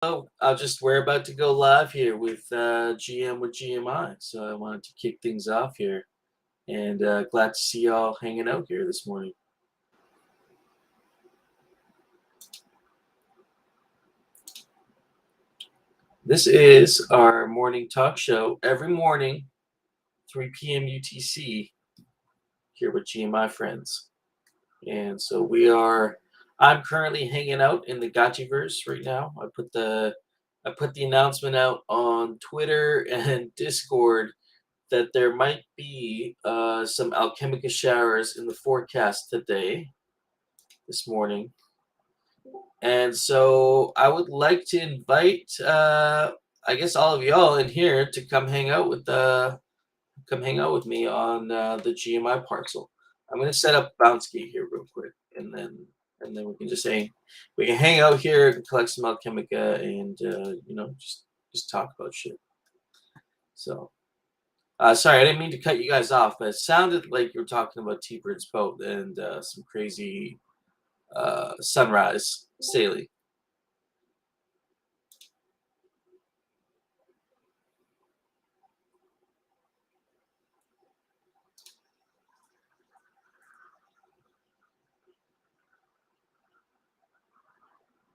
Oh, we're about to go live here with GM with GMI. So I wanted to kick things off here and glad to see y'all hanging out here this morning. This is our morning talk show every morning, 3 p.m. UTC, here with GMI Frens. And so I'm currently hanging out in the Gotchiverse right now. I put the announcement out on Twitter and Discord that there might be some Alchemica showers in the forecast this morning. And so I would like to invite, I guess, all of y'all in here to come hang out with me on the GMI parcel. I'm gonna set up bounce gate here real quick, and then we can just hang out here, collect some Alchemica, and just talk about shit. So. Sorry, I didn't mean to cut you guys off, but it sounded like you were talking about T-Bird's boat and some crazy sunrise sailing.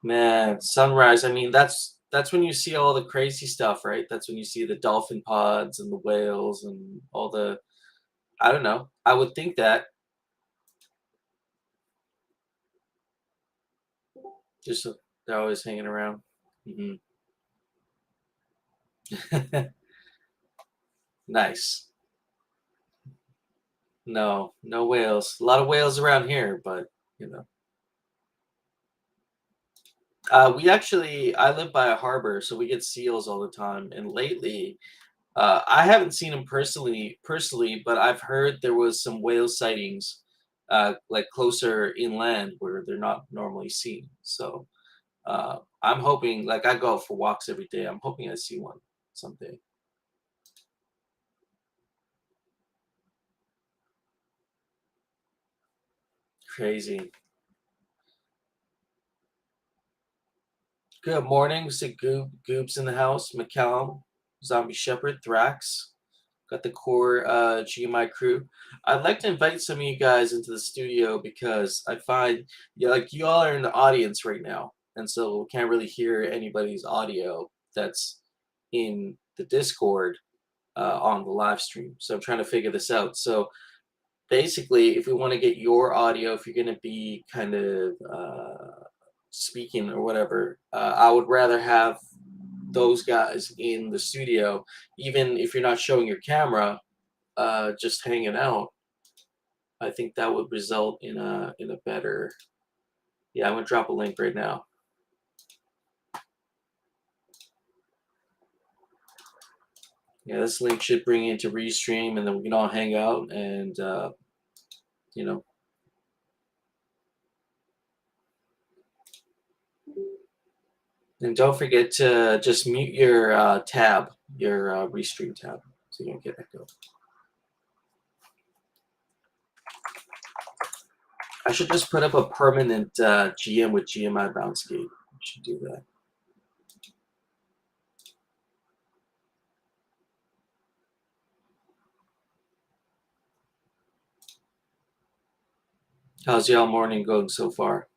Man, sunrise. I mean, that's when you see all the crazy stuff, right? That's when you see the dolphin pods and the whales and all the. I don't know. I would think that just they're always hanging around. Mm-hmm. Nice. No whales. A lot of whales around here, but you know. I live by a harbor, so we get seals all the time. And lately, I haven't seen them personally, but I've heard there was some whale sightings, like closer inland where they're not normally seen. So I'm hoping, like I go out for walks every day. I'm hoping I see one someday. Crazy. Good morning. We see Goob's in the house. McCallum, Zombie Shepherd, Thrax. Got the core GMI crew. I'd like to invite some of you guys into the studio because I find like you all are in the audience right now, and so we can't really hear anybody's audio that's in the Discord on the live stream. So I'm trying to figure this out. So basically, if we want to get your audio, if you're going to be kind of speaking or whatever, I would rather have those guys in the studio, even if you're not showing your camera, just hanging out. I think that would result in a better. Yeah, I'm gonna drop a link right now. Yeah, this link should bring you into Restream, and then we can all hang out and you know. And don't forget to just mute your tab, your Restream tab, so you don't get echo. I should just put up a permanent GM with GMI bounce gate. I should do that. How's y'all morning going so far?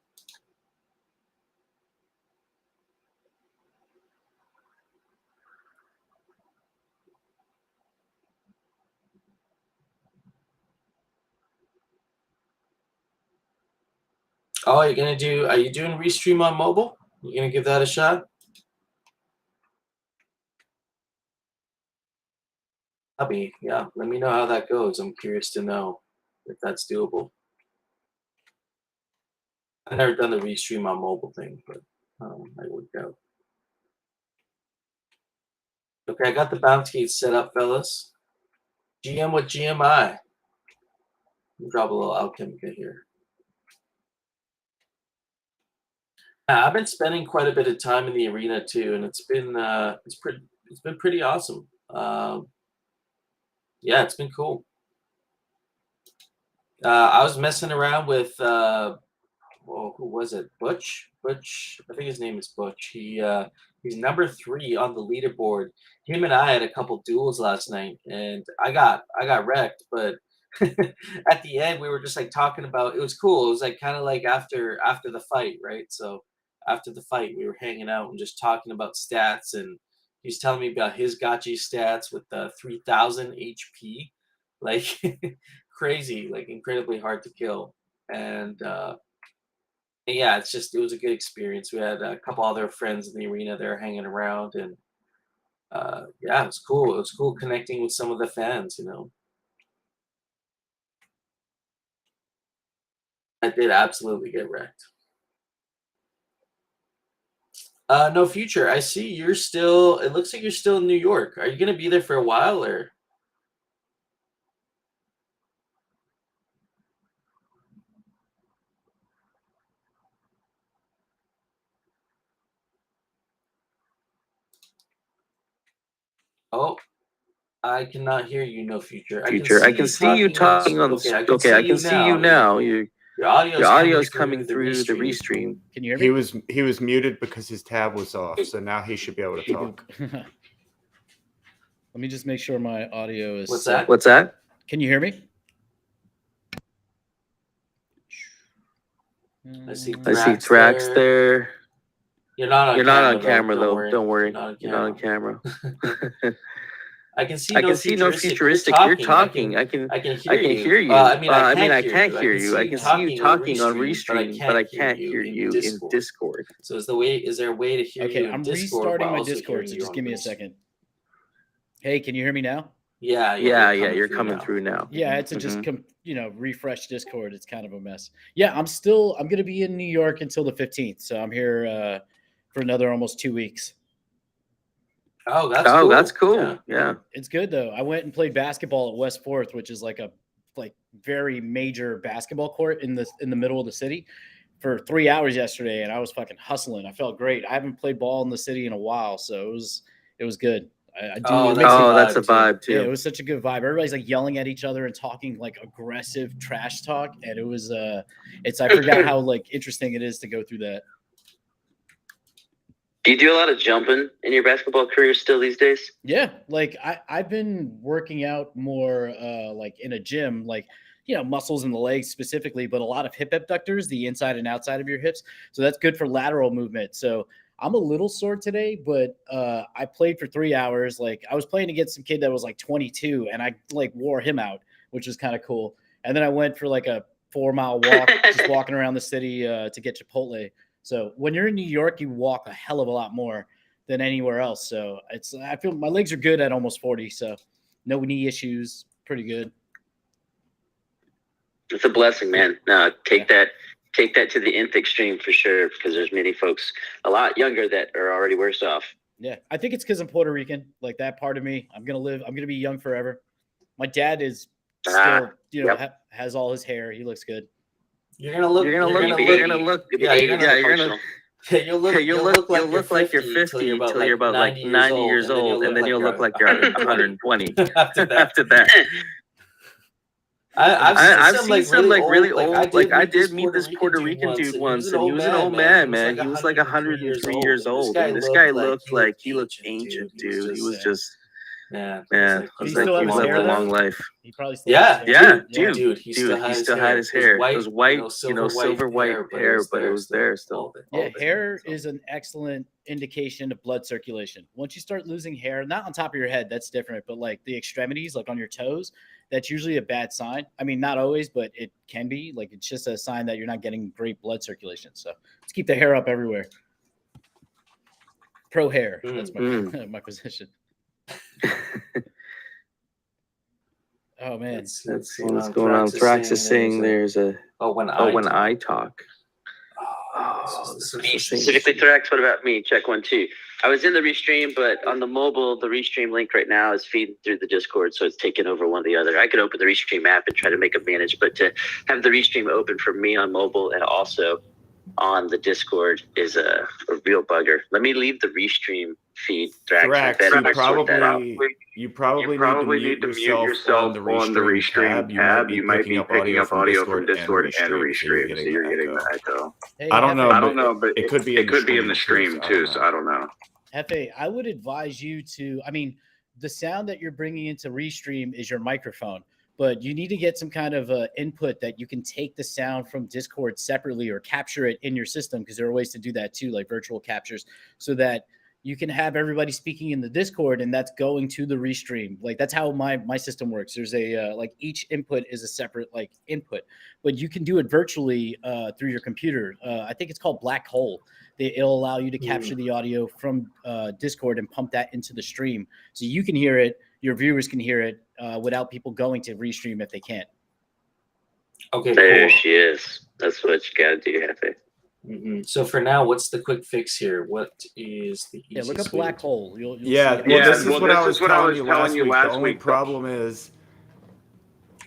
Oh, are you doing Restream on mobile? You gonna give that a shot? Yeah. Let me know how that goes. I'm curious to know if that's doable. I've never done the Restream on mobile thing, but I would go. Okay, I got the bounce gate set up, fellas. GM with GMI. Drop a little Alchemica here. I've been spending quite a bit of time in the arena too, and it's been pretty awesome. Yeah, it's been cool. I was messing around with who was it? Butch. I think his name is Butch. He's number 3 on the leaderboard. Him and I had a couple duels last night, and I got wrecked. But at the end, we were just like talking about. It was cool. It was like kind of like after the fight, right? So after the fight, we were hanging out and just talking about stats, and he's telling me about his Gotchi stats with the 3,000 HP, like crazy, like incredibly hard to kill, and yeah, it was a good experience. We had a couple other friends in the arena there hanging around, and yeah, it was cool. It was cool connecting with some of the fans. I did absolutely get wrecked. No future. I see you're still. It looks like you're still in New York. Are you gonna be there for a while, or? Oh, I cannot hear you. No future. I can see you talking on. Okay, I can see you now. Your audio is coming through the restream. Can you hear me? He was muted because his tab was off, so now he should be able to talk. Let me just make sure my audio is. What's that? What's that? Can you hear me? I see Thrax there. You're not on camera though. Don't worry. You're not on camera. I can see no futuristic. You're talking. I can hear you. I mean, I can't hear you. I can see you talking on Restream, but I can't hear you in Discord. So is there a way to hear you? Okay, I'm restarting my Discord, so just give me a second. Hey, can you hear me now? Yeah, you're coming through now. Yeah, it's just refresh Discord. It's kind of a mess. Yeah, I'm gonna be in New York until the 15th, so I'm here for another almost 2 weeks. Oh, that's cool. Yeah. It's good though. I went and played basketball at West 4th, which is like a very major basketball court in the middle of the city, for 3 hours yesterday, and I was fucking hustling. I felt great. I haven't played ball in the city in a while, so it was good. That's a vibe too. Yeah, it was such a good vibe. Everybody's like yelling at each other and talking like aggressive trash talk, and it was I forgot how like interesting it is to go through that. Do you do a lot of jumping in your basketball career still these days? Yeah, like I've been working out more like in a gym, like muscles in the legs specifically, but a lot of hip abductors, the inside and outside of your hips. So that's good for lateral movement. So I'm a little sore today, but I played for 3 hours. Like I was playing against some kid that was like 22, and I like wore him out, which was kind of cool. And then I went for like a 4-mile walk, just walking around the city to get Chipotle. So when you're in New York, you walk a hell of a lot more than anywhere else. So I feel my legs are good at almost 40. So no knee issues. Pretty good. It's a blessing, man. No, take that to the nth extreme for sure, because there's many folks a lot younger that are already worse off. Yeah, I think it's because I'm Puerto Rican. Like that part of me, I'm gonna be young forever. My dad is still, has all his hair. He looks good. You'll look like you're 50 until you're about like 90 years old, and then you'll look like you're 120 after that. I've seen some really old. Like I did meet this Puerto Rican dude once, and he was an old man. He was like 103 years old, and this guy looked ancient, dude. He was just. Yeah, man. He lived a long life. He probably still has dude. He still had his hair. It was white, silver white hair, but it was there still. Yeah, hair is an excellent indication of blood circulation. Once you start losing hair, not on top of your head, that's different, but like the extremities, like on your toes, that's usually a bad sign. I mean, not always, but it can be. Like it's just a sign that you're not getting great blood circulation. So let's keep the hair up everywhere. Pro hair. That's my position. Oh man, let's see what's going on. Thrax is saying there's a when I talk. Specifically Thrax, what about me? Check 1 2. I was in the restream, but on the mobile, the restream link right now is feeding through the Discord, so it's taking over one or the other. I could open the restream app and try to make a manage, but to have the restream open for me on mobile and also on the Discord is a real bugger. Let me leave the restream feed. Thrax, you probably need to mute yourself on the restream tab. You might be picking up audio from Discord and restream, so you're getting the echo. I don't know, but it could be in the stream too, so I don't know. Hefe, I would advise you to, I mean, the sound that you're bringing into Restream is your microphone, but you need to get some kind of input that you can take the sound from Discord separately or capture it in your system, because there are ways to do that too, like virtual captures, so that you can have everybody speaking in the Discord and that's going to the Restream. Like that's how my system works. There's a like each input is a separate like input, but you can do it virtually through your computer. I think it's called Black Hole. It'll allow you to capture the audio from Discord and pump that into the stream, so you can hear it, your viewers can hear it without people going to Restream if they can't. Okay, there cool. she is. That's what you gotta do, Hefe. So for now, what's the quick fix here? What is the easiest? Yeah, look up Black Hole. You'll Yeah, see well, this is what I was telling you last week. The only problem is,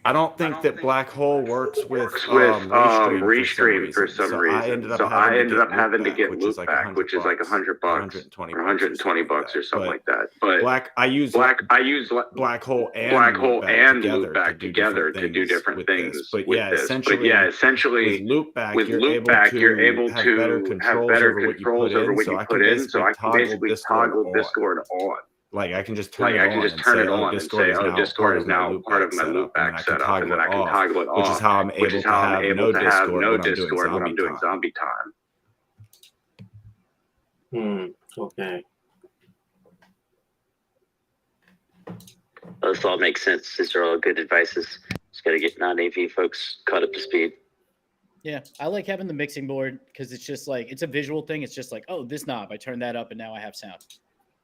I don't think that Black Hole works with Restream for some reason. So I ended up having to get Loopback, which is like $100 or $120 or something like that. But I use Black Hole and Loopback together to do different things. But yeah, essentially with Loopback, you're able to have better controls over what you put in. So I can basically toggle Discord on. Like I can just turn it on and say, oh, Discord is now part of my loopback setup, and then I can toggle it off, which is how I'm able to have no Discord when I'm doing zombie time. Okay. This all makes sense. These are all good advices. Just got to get non-AV folks caught up to speed. Yeah, I like having the mixing board because it's just like, it's a visual thing. It's just like, oh, this knob, I turn that up and now I have sound.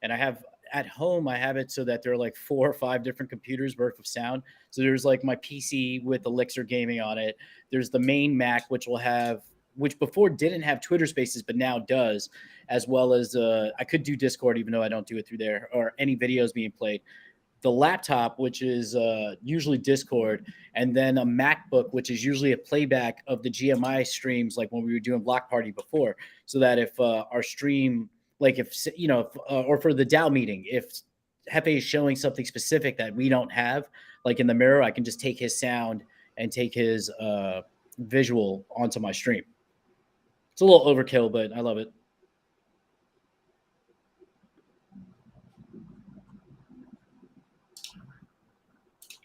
And I have at home, I have it so that there are like 4 or 5 different computers worth of sound. So there's like my PC with Elixir Gaming on it. There's the main Mac, which before didn't have Twitter Spaces, but now does, as well as I could do Discord, even though I don't do it through there, or any videos being played. The laptop, which is usually Discord, and then a MacBook, which is usually a playback of the GMI streams, like when we were doing Block Party before, so that if our stream, like if, you know, or for the DAO meeting, if Hefe is showing something specific that we don't have, like in the mirror, I can just take his sound and take his visual onto my stream. It's a little overkill, but I love it.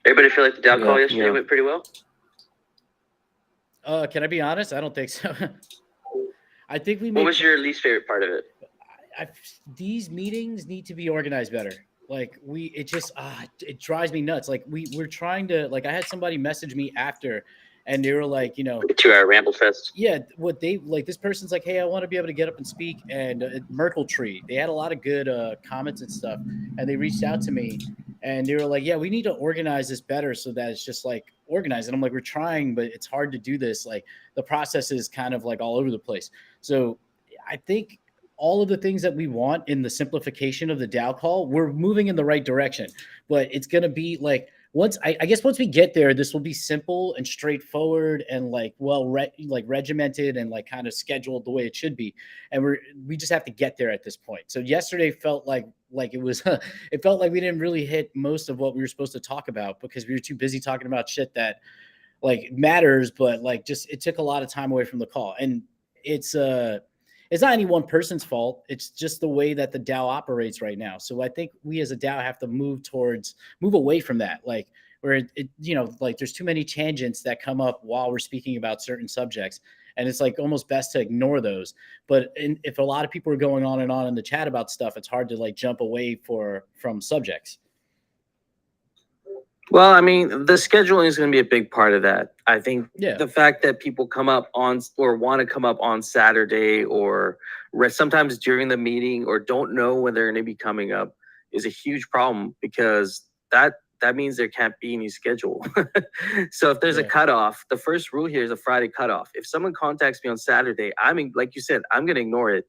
Everybody feel like the DAO call yesterday went pretty well? Can I be honest? I don't think so. I think we made. What was your least favorite part of it? These meetings need to be organized better. Like it drives me nuts. Like we're trying to, like, I had somebody message me after and they were like, you know, like a 2-hour ramble fest. Yeah. What they like, this person's like, hey, I want to be able to get up and speak. And Merkle Tree, they had a lot of good comments and stuff. And they reached out to me and they were like, yeah, we need to organize this better so that it's just like organized. And I'm like, we're trying, but it's hard to do this. Like the process is kind of like all over the place. So I think all of the things that we want in the simplification of the DAO call, we're moving in the right direction, but it's going to be like, once we get there, this will be simple and straightforward and like, regimented and like kind of scheduled the way it should be. And we just have to get there at this point. So yesterday felt like it was, it felt like we didn't really hit most of what we were supposed to talk about because we were too busy talking about shit that like matters, but like just, it took a lot of time away from the call. And it's not any one person's fault. It's just the way that the DAO operates right now. So I think we as a DAO have to move away from that. Like where it you know, like there's too many tangents that come up while we're speaking about certain subjects. And it's like almost best to ignore those. But if a lot of people are going on and on in the chat about stuff, it's hard to like jump away from subjects. Well, I mean, the scheduling is going to be a big part of that. I think the fact that people come up on or want to come up on Saturday or sometimes during the meeting or don't know when they're going to be coming up is a huge problem because that means there can't be any schedule. So if there's a cutoff, the first rule here is a Friday cutoff. If someone contacts me on Saturday, I mean, like you said, I'm going to ignore it.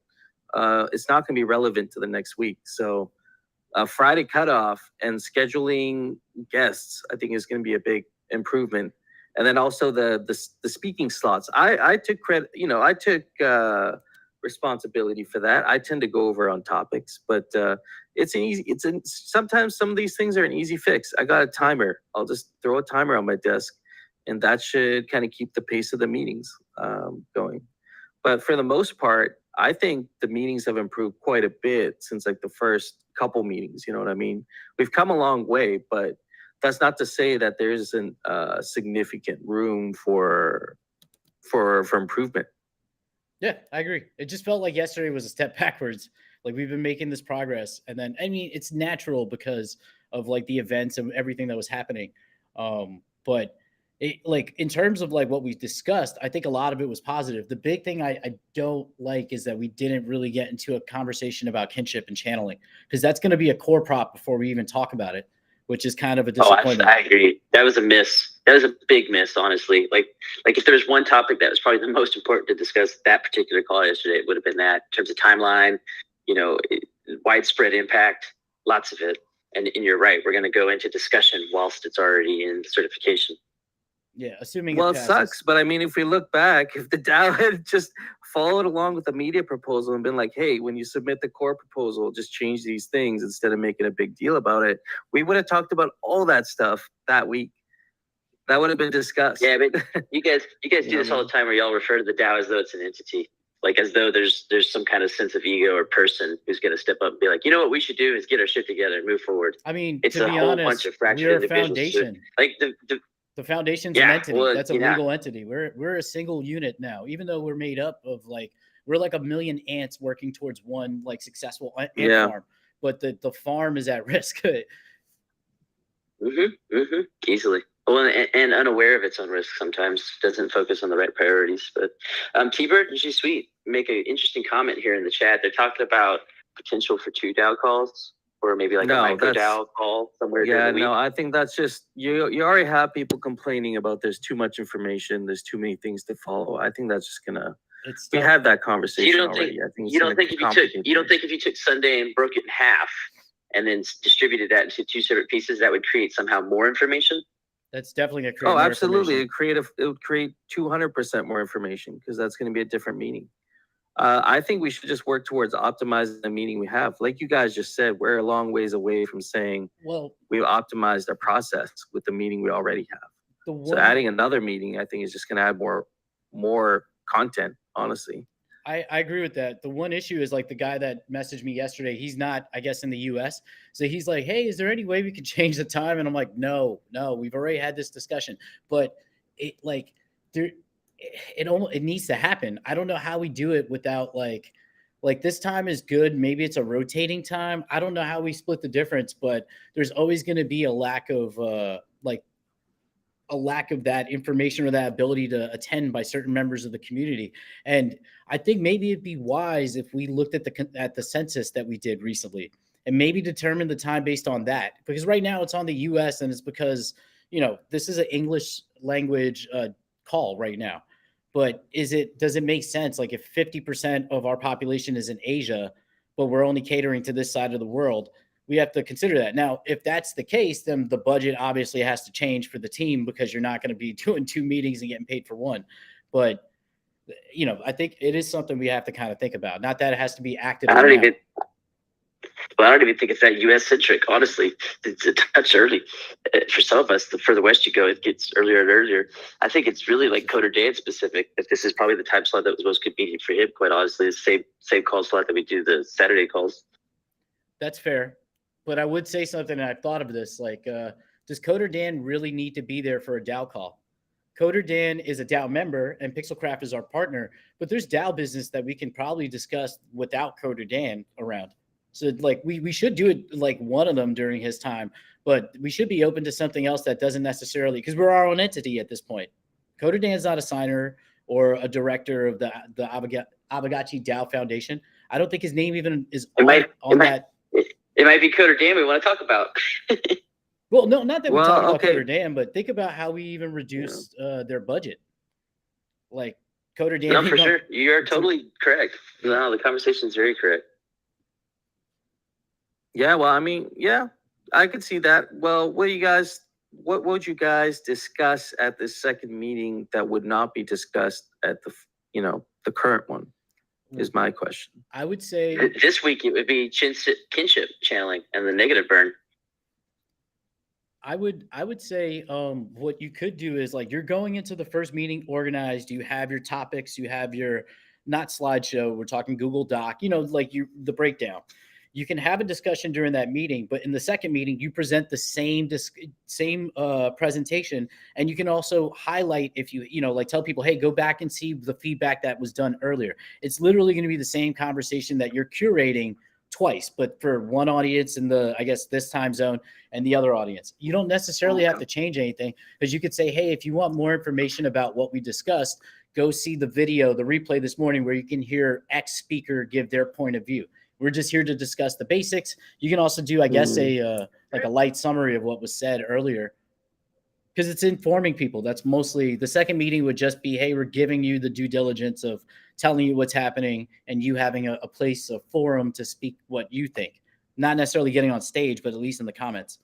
It's not going to be relevant to the next week. So a Friday cutoff and scheduling guests, I think, is going to be a big improvement. And then also the speaking slots. I took credit, you know, I took responsibility for that. I tend to go over on topics, but sometimes some of these things are an easy fix. I got a timer. I'll just throw a timer on my desk, and that should kind of keep the pace of the meetings going. But for the most part, I think the meetings have improved quite a bit since like the first couple meetings. You know what I mean? We've come a long way, but that's not to say that there isn't significant room for improvement. Yeah, I agree. It just felt like yesterday was a step backwards. Like we've been making this progress, and then I mean it's natural because of like the events and everything that was happening. But it, like in terms of like what we discussed, I think a lot of it was positive. The big thing I don't like is that we didn't really get into a conversation about kinship and channeling, because that's going to be a core prop before we even talk about it, which is kind of a disappointment. I agree. That was a miss. That was a big miss, honestly. Like if there was one topic that was probably the most important to discuss that particular call yesterday, it would have been that in terms of timeline, widespread impact, lots of it. And you're right. We're going to go into discussion whilst it's already in certification. Yeah, assuming it sucks, but I mean, if we look back, if the DAO had just followed along with the media proposal and been like, hey, when you submit the core proposal, just change these things instead of making a big deal about it, we would have talked about all that stuff that week. That would have been discussed. Yeah, but you guys do this all the time where y'all refer to the DAO as though it's an entity. Like as though there's some kind of sense of ego or person who's going to step up and be like, you know what we should do is get our shit together and move forward. I mean, it's to a be whole honest, bunch of fractured we're a individuals. foundation. Like the foundation's an entity. That's a legal entity. We're a single unit now, even though we're made up of we're like a million ants working towards one like successful ant farm. But the farm is at risk. Easily. Well, and unaware of its own risk sometimes, doesn't focus on the right priorities. But T-Bird and G Sweet make an interesting comment here in the chat. They're talking about potential for 2 DAO calls, or maybe like a micro DAO call somewhere. Yeah, no, I think that's just you already have people complaining about there's too much information, there's too many things to follow. I think that's just gonna we had that conversation already. You don't think if you took Sunday and broke it in half and then distributed that into 2 separate pieces, that would create somehow more information? That's definitely going to create. Oh, absolutely! It would create 200% more information, because that's going to be a different meeting. I think we should just work towards optimizing the meeting we have. Like you guys just said, we're a long ways away from saying, well, we've optimized our process with the meeting we already have. So adding another meeting, I think, is just going to add more content, honestly. I agree with that. The one issue is like the guy that messaged me yesterday, he's not, I guess, in the US. So he's like, hey, is there any way we could change the time? And I'm like, no, we've already had this discussion. But it needs to happen. I don't know how we do it without like this time is good. Maybe it's a rotating time. I don't know how we split the difference, but there's always going to be a lack of that information or that ability to attend by certain members of the community. And I think maybe it'd be wise if we looked at the census that we did recently and maybe determine the time based on that, because right now it's on the US and it's because, this is an English language call right now. But does it make sense? Like if 50% of our population is in Asia, but we're only catering to this side of the world, we have to consider that. Now, if that's the case, then the budget obviously has to change for the team, because you're not going to be doing 2 meetings and getting paid for 1. But, I think it is something we have to kind of think about. Not that it has to be acted on. I don't even think it's that US centric, honestly. It's a touch early. For some of us, the further west you go, it gets earlier and earlier. I think it's really like Coder Dan specific. If this is probably the time slot that was most convenient for him, quite honestly, the same call slot that we do the Saturday calls. That's fair. But I would say something, and I've thought of this, does Coder Dan really need to be there for a DAO call? Coder Dan is a DAO member and Pixelcraft is our partner, but there's DAO business that we can probably discuss without Coder Dan around. So we should do it like one of them during his time, but we should be open to something else that doesn't necessarily, because we're our own entity at this point. Coder Dan's not a signer or a director of the Aavegotchi DAO Foundation. I don't think his name even is on that. It might be Coder Dan we want to talk about. Well, no, not that we talk about Coder Dan, but think about how we even reduced their budget. Like Coder Dan. No, for sure. You're totally correct. No, the conversation is very correct. Yeah, well, I mean, yeah, I could see that. Well, what would you guys discuss at the second meeting that would not be discussed at the current one? Is my question. I would say this week it would be kinship channeling and the negative burn. I would say what you could do is like you're going into the first meeting organized. You have your topics, you have your not slideshow. We're talking Google Doc, like the breakdown. You can have a discussion during that meeting, but in the second meeting, you present the same presentation, and you can also highlight if like tell people, hey, go back and see the feedback that was done earlier. It's literally going to be the same conversation that you're curating twice, but for one audience in this time zone and the other audience. You don't necessarily have to change anything, because you could say, hey, if you want more information about what we discussed, go see the video, the replay this morning, where you can hear X speaker give their point of view. We're just here to discuss the basics. You can also do, a light summary of what was said earlier, because it's informing people. That's mostly the second meeting would just be, hey, we're giving you the due diligence of telling you what's happening, and you having a place, a forum to speak what you think. Not necessarily getting on stage, but at least in the comments.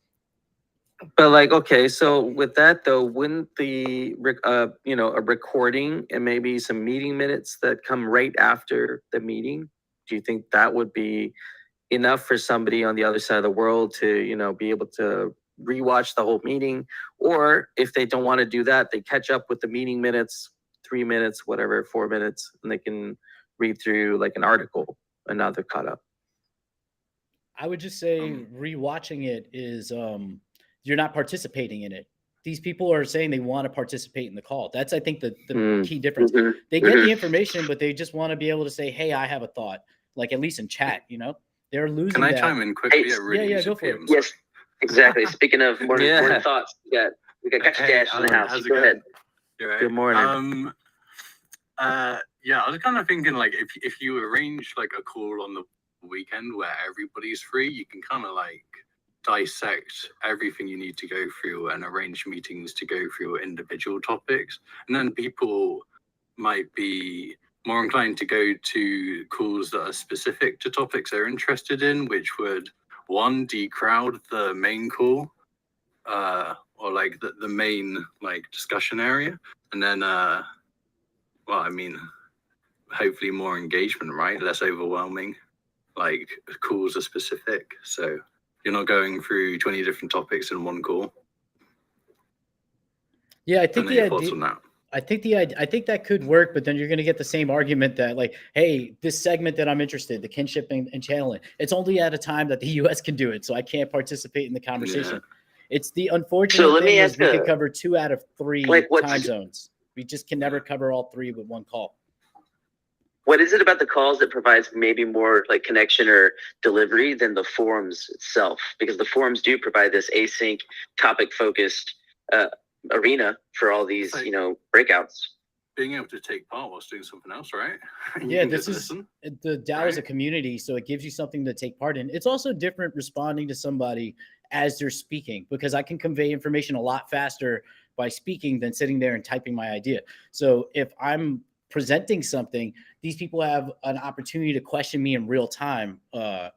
But okay, so with that though, wouldn't the a recording and maybe some meeting minutes that come right after the meeting, do you think that would be enough for somebody on the other side of the world to, be able to rewatch the whole meeting? Or if they don't want to do that, they catch up with the meeting minutes, 3 minutes, whatever, 4 minutes, and they can read through like an article, and now they're caught up. I would just say rewatching it is you're not participating in it. These people are saying they want to participate in the call. That's, I think, the key difference. They get the information, but they just want to be able to say, hey, I have a thought, like at least in chat, they're losing. Can I chime in quickly? Yeah, go for it. Yes, exactly. Speaking of more thoughts, we got Gotcha Dash in the house. Go ahead. Right. Good morning. Yeah, I was kind of thinking, like, if you arrange like a call on the weekend where everybody's free, you can kind of like dissect everything you need to go through and arrange meetings to go through individual topics, and then people might be more inclined to go to calls that are specific to topics they're interested in, which would, one, decrowd the main call, or like the main like discussion area, and then hopefully more engagement, right? Less overwhelming. Like calls are specific, so you're not going through 20 different topics in one call. Yeah, I think I think that could work, but then you're going to get the same argument that, like, hey, this segment that I'm interested, the kinship and channeling, it's only at a time that the U.S. can do it, so I can't participate in the conversation. Yeah. It's the unfortunate thing is we could cover 2 out of 3 time zones. We just can never cover all 3 with one call. What is it about the calls that provides maybe more like connection or delivery than the forums itself? Because the forums do provide this async, topic-focused arena for all these, breakouts. Being able to take part whilst doing something else, right? Yeah, the DAO is a community, so it gives you something to take part in. It's also different responding to somebody as they're speaking, because I can convey information a lot faster by speaking than sitting there and typing my idea. So if I'm presenting something, these people have an opportunity to question me in real time,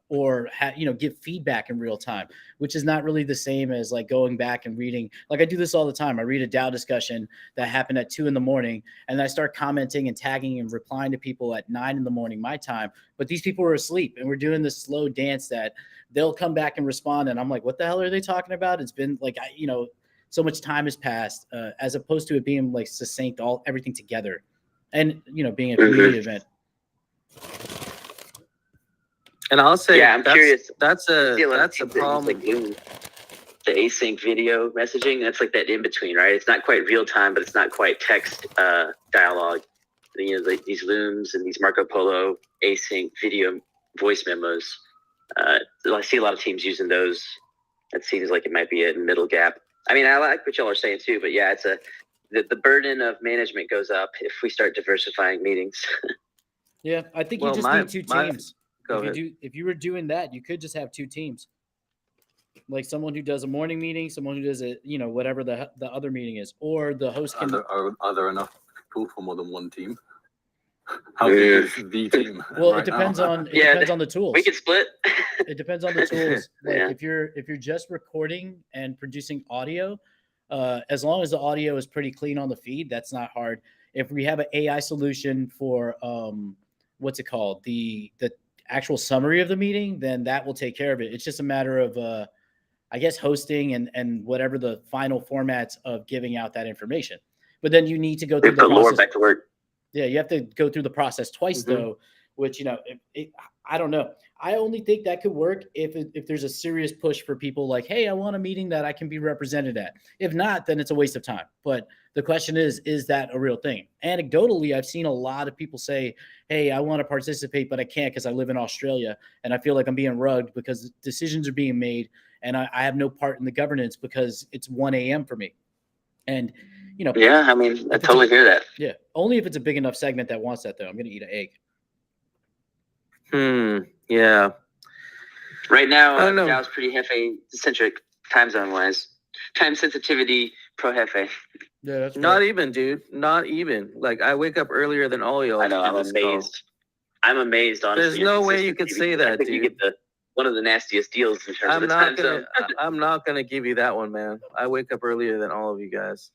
or give feedback in real time, which is not really the same as like going back and reading. Like I do this all the time. I read a DAO discussion that happened at 2 a.m, and I start commenting and tagging and replying to people at 9 a.m. my time. But these people are asleep, and we're doing this slow dance that they'll come back and respond, and I'm like, what the hell are they talking about? It's been like so much time has passed, as opposed to it being like succinct, everything together. And, being a community event. And I'll say, I'm curious. That's a problem. Like the async video messaging, that's like that in between, right? It's not quite real time, but it's not quite text dialogue. Like these Looms and these Marco Polo async video voice memos. I see a lot of teams using those. It seems like it might be a middle gap. I mean, I like what y'all are saying too, but yeah, it's the burden of management goes up if we start diversifying meetings. Yeah, I think you just need 2 teams. If you were doing that, you could just have 2 teams. Like someone who does a morning meeting, someone who does a whatever the other meeting is, or the host can. Are there enough people for more than one team? How big is the team? Well, it depends on the tools. We can split. It depends on the tools. Like if you're just recording and producing audio, as long as the audio is pretty clean on the feed, that's not hard. If we have an AI solution for what's it called, the actual summary of the meeting, then that will take care of it. It's just a matter of hosting and whatever the final formats of giving out that information. But then you need to go through the process. Laura back to work. Yeah, you have to go through the process twice though, which I don't know. I only think that could work if there's a serious push for people like, hey, I want a meeting that I can be represented at. If not, then it's a waste of time. But the question is that a real thing? Anecdotally, I've seen a lot of people say, hey, I want to participate, but I can't because I live in Australia and I feel like I'm being rugged because decisions are being made and I have no part in the governance because it's 1 a.m. for me. And, yeah, I mean, I totally hear that. Yeah. Only if it's a big enough segment that wants that, though. I'm going to eat an egg. Yeah. Right now, Dow's pretty Hefe-centric time zone-wise. Time sensitivity pro Hefe. Yeah, that's not even, dude. Not even. Like, I wake up earlier than all y'all. I know, I'm amazed. I'm amazed, honestly. There's no way you could say that, I think dude. you get one of the nastiest deals in terms of the time zone. I'm not going to give you that one, man. I wake up earlier than all of you guys.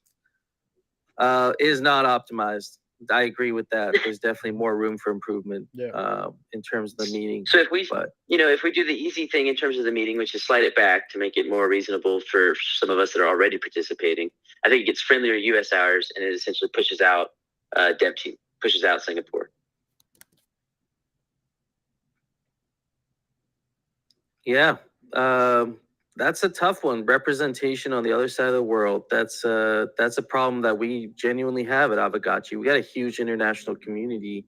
Is not optimized. I agree with that. There's definitely more room for improvement in terms of the meeting. So if we do the easy thing in terms of the meeting, which is slide it back to make it more reasonable for some of us that are already participating, I think it gets friendlier US hours and it essentially pushes out Dev Team, pushes out Singapore. Yeah. That's a tough one. Representation on the other side of the world. That's a problem that we genuinely have at Aavegotchi. We got a huge international community.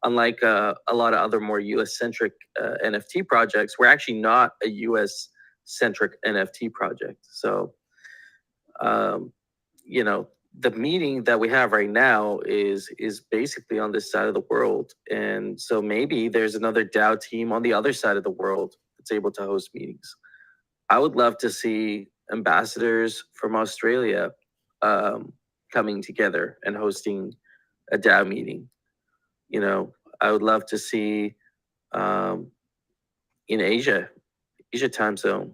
Unlike a lot of other more US-centric NFT projects, we're actually not a US-centric NFT project. So, the meeting that we have right now is basically on this side of the world. And so maybe there's another DAO team on the other side of the world that's able to host meetings. I would love to see ambassadors from Australia coming together and hosting a DAO meeting. I would love to see in Asia time zone,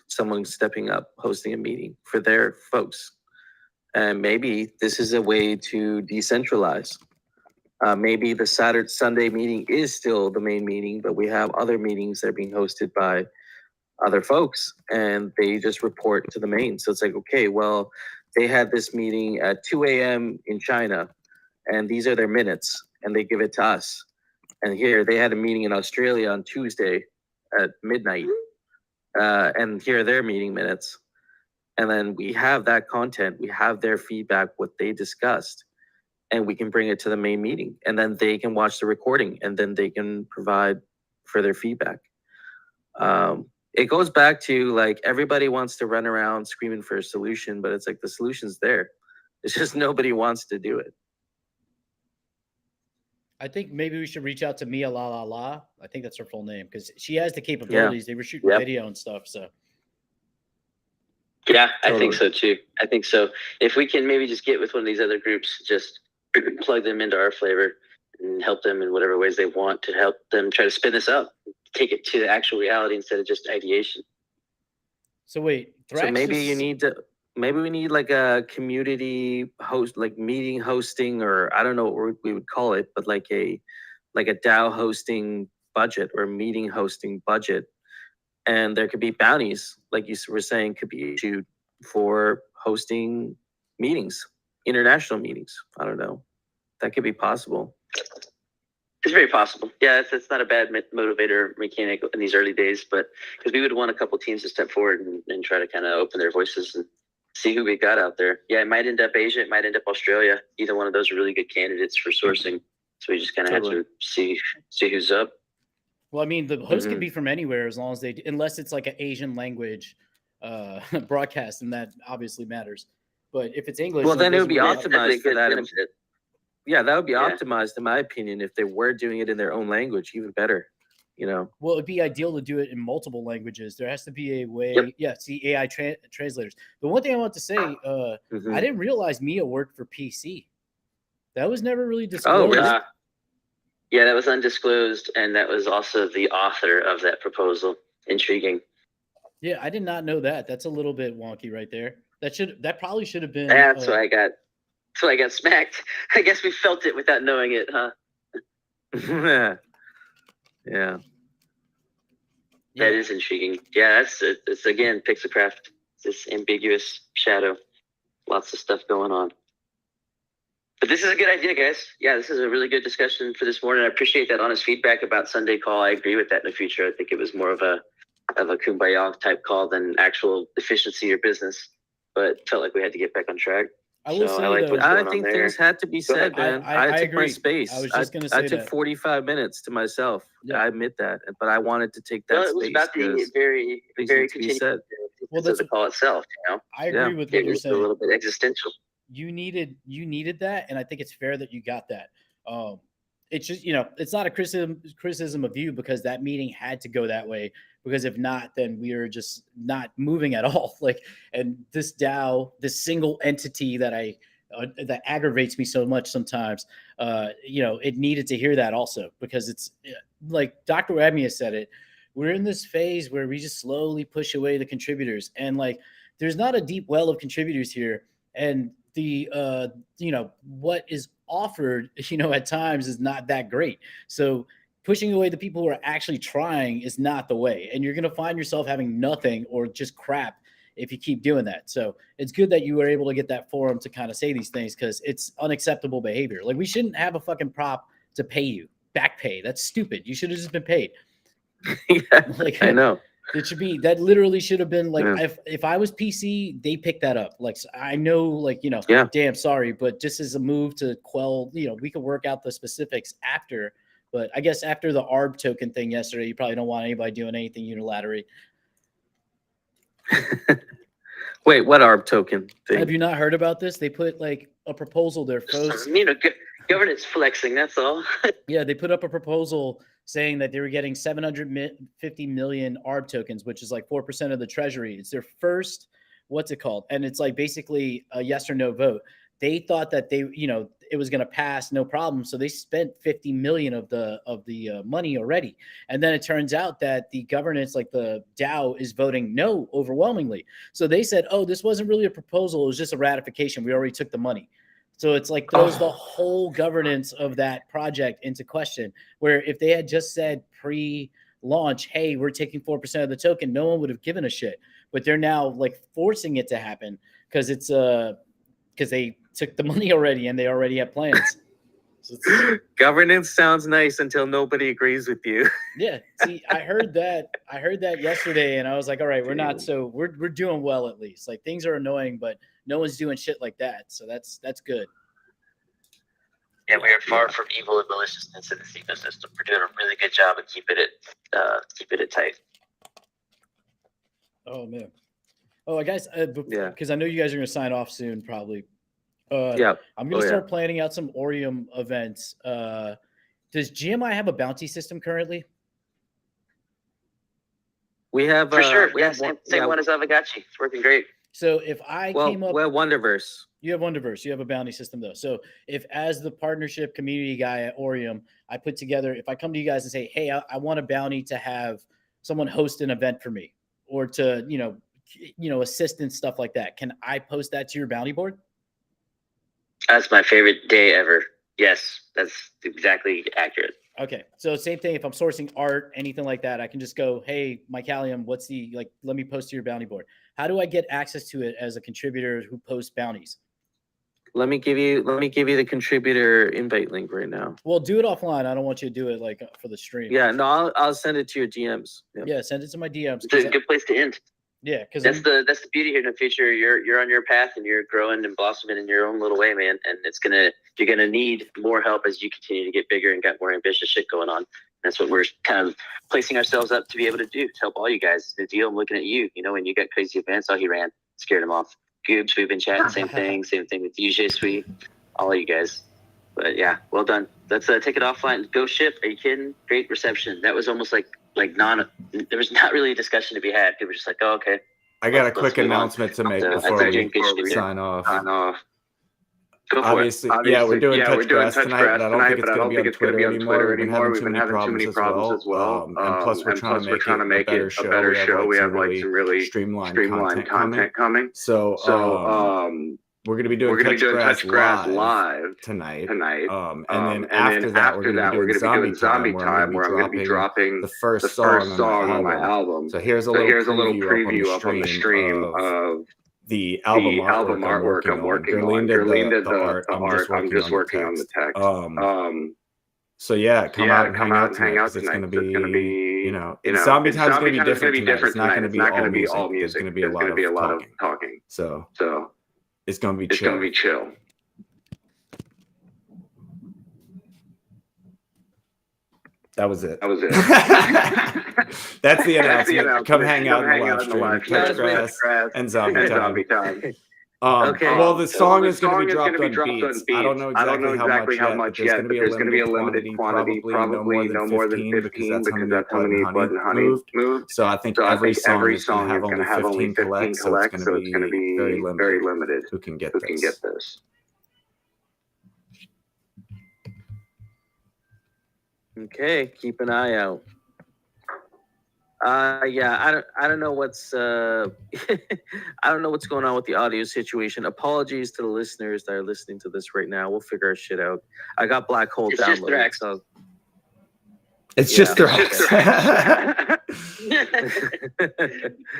someone stepping up, hosting a meeting for their folks. And maybe this is a way to decentralize. Maybe the Sunday meeting is still the main meeting, but we have other meetings that are being hosted by other folks and they just report to the main. So it's like, okay, well, they had this meeting at 2 a.m. in China and these are their minutes and they give it to us. And here they had a meeting in Australia on Tuesday at midnight and here are their meeting minutes. And then we have that content, we have their feedback, what they discussed, and we can bring it to the main meeting and then they can watch the recording and then they can provide further feedback. It goes back to like everybody wants to run around screaming for a solution, but it's like the solution's there. It's just nobody wants to do it. I think maybe we should reach out to Mia La La La. I think that's her full name because she has the capabilities. They were shooting video and stuff. So yeah, totally. I think so too. I think so. If we can maybe just get with one of these other groups, just plug them into our flavor and help them in whatever ways they want to help them try to spin this up. Take it to the actual reality instead of just ideation. So wait, so maybe we need like a community host, like meeting hosting, or I don't know what we would call it, but like a DAO hosting budget or meeting hosting budget. And there could be bounties, like you were saying, could be issued for hosting meetings, international meetings. I don't know. That could be possible. It's very possible. Yeah, it's not a bad motivator mechanic in these early days, but because we would want a couple teams to step forward and try to kind of open their voices and see who we got out there. Yeah, it might end up Asia, it might end up Australia. Either one of those are really good candidates for sourcing. So we just kind of have to see who's up. Well, I mean, the host can be from anywhere as long as unless it's like an Asian language broadcast, and that obviously matters. But if it's English, well, then it would be optimized for that. Yeah, that would be optimized, in my opinion, if they were doing it in their own language, even better, Well, it'd be ideal to do it in multiple languages. There has to be a way. Yeah, see AI translators. The one thing I want to say, I didn't realize Mia worked for PC. That was never really disclosed. Oh, really? Yeah, that was undisclosed, and that was also the author of that proposal. Intriguing. Yeah, I did not know that. That's a little bit wonky right there. That probably should have been. Yeah, that's why I got smacked. I guess we felt it without knowing it, huh? Yeah. That is intriguing. Yeah, it's again Pixelcraft. This ambiguous shadow. Lots of stuff going on. But this is a good idea, guys. Yeah, this is a really good discussion for this morning. I appreciate that honest feedback about Sunday call. I agree with that in the future. I think it was more of a kumbaya type call than actual efficiency or business, but felt like we had to get back on track. I will say, I think things had to be said, man. I took agree. my space. I was just going to say I took 45 minutes to myself. Yeah. I admit that, but I wanted to take that space. It was about the very continued of the call itself. You know, I agree with what you're saying. A little bit existential. You needed that, and I think it's fair that you got that. It's just, it's not a criticism of you, because that meeting had to go that way, because if not, then we are just not moving at all. And this DAO, this single entity that that aggravates me so much sometimes, it needed to hear that also, because it's like Dr. Webmy has said it. We're in this phase where we just slowly push away the contributors, and there's not a deep well of contributors here. And the what is offered at times is not that great. So pushing away the people who are actually trying is not the way, and you're going to find yourself having nothing or just crap if you keep doing that. So it's good that you were able to get that forum to kind of say these things, because it's unacceptable behavior. We shouldn't have a fucking prop to pay you back pay. That's stupid. You should have just been paid. I know. It should be, that literally should have been if I was PC, they pick that up. I know, damn, sorry, but just as a move to quell, we could work out the specifics after. But I guess after the ARB token thing yesterday, you probably don't want anybody doing anything unilaterally. Wait, what ARB token thing? Have you not heard about this? They put a proposal there. Governance flexing, that's all. Yeah, they put up a proposal saying that they were getting 750 million ARB tokens, which is 4% of the treasury. It's their first, what's it called? And it's basically a yes or no vote. They thought that it was going to pass, no problem. So they spent 50 million of the money already. And then it turns out that the governance, the DAO, is voting no overwhelmingly. So they said, oh, this wasn't really a proposal. It was just a ratification. We already took the money. So it's throws the whole governance of that project into question, where if they had just said pre-launch, hey, we're taking 4% of the token, no one would have given a shit. But they're now forcing it to happen because they took the money already and they already have plans. So governance sounds nice until nobody agrees with you. Yeah. See, I heard that yesterday, and I was like, all right, we're doing well, at least. Things are annoying, but no one's doing shit like that. So that's good. Yeah, we are far from evil and maliciousness in this ecosystem. We're doing a really good job of keeping it tight. Oh man. Oh, guys, because I know you guys are going to sign off soon, probably. I'm going to start planning out some Orium events. Does GMI have a bounty system currently? We have for sure. Same one as Avagachi. It's working great. So if I came up, Wonderverse. You have Wonderverse. You have a bounty system though. So if, as the partnership community guy at Orium, I put together, if I come to you guys and say, hey, I want a bounty to have someone host an event for me, or to assist in stuff like that, can I post that to your bounty board? That's my favorite day ever. Yes, that's exactly accurate. Okay. So same thing. If I'm sourcing art, anything like that, I can just go, hey, Mycalium, what's let me post to your bounty board. How do I get access to it as a contributor who posts bounties? Let me give you the contributor invite link right now. Well, do it offline. I don't want you to do it for the stream. Yeah, no, I'll send it to your DMs. Yeah, send it to my DMs. It's a good place to end. Yeah, because that's the beauty here in the future. You're on your path and you're growing and blossoming in your own little way, man. And you're gonna need more help as you continue to get bigger and got more ambitious shit going on. That's what we're kind of placing ourselves up to be able to do, to help all you guys. The deal, I'm looking at you. When you got crazy events, he ran, scared him off. Goobs, we've been chatting, same thing with you, J Sweet, all of you guys. But yeah, well done. Let's take it offline. Go ship. Are you kidding? Great reception. That was almost there was not really a discussion to be had. People were just oh, okay. I got a quick announcement to make before we sign off. Obviously, we're doing touch grass tonight, but I don't think it's going to be on Twitter anymore. We've been having too many problems as well. And plus, we're trying to make it a better show. We have some really streamlined content coming. So we're going to be doing touch grass live tonight. And then after that, we're going to be doing zombie time, where I'm going to be dropping the first song on my album. So here's a little preview up on the stream of the album artwork I'm working on. Darlene did the art. I'm just working on the text. So yeah, come out and hang out tonight, because it's going to be, you know, Zombie Time's going to be different tonight. It's not going to be all music. There's going to be a lot of talking. So it's going to be chill. That was it. That's the announcement. Come hang out in the live stream. Touch Grass and Zombie Time. Okay. Well, the song is going to be dropped on Beats. I don't know exactly how much yet, but there's going to be a limited quantity, probably no more than 15, because that's how many Blood and Honey moved. So I think every song is going to have only 15 collects, so it's going to be very limited who can get this. Okay, keep an eye out. Yeah, I don't know what's I don't know what's going on with the audio situation. Apologies to the listeners that are listening to this right now. We'll figure our shit out. I got Black Hole downloaded. So it's just Thrax.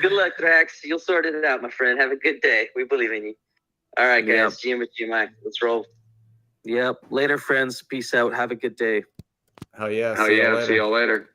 Good luck, Thrax. You'll sort it out, my friend. Have a good day. We believe in you. All right, guys. GMI. Let's roll. Yep. Later, friends. Peace out. Have a good day. Hell yeah. See y'all later.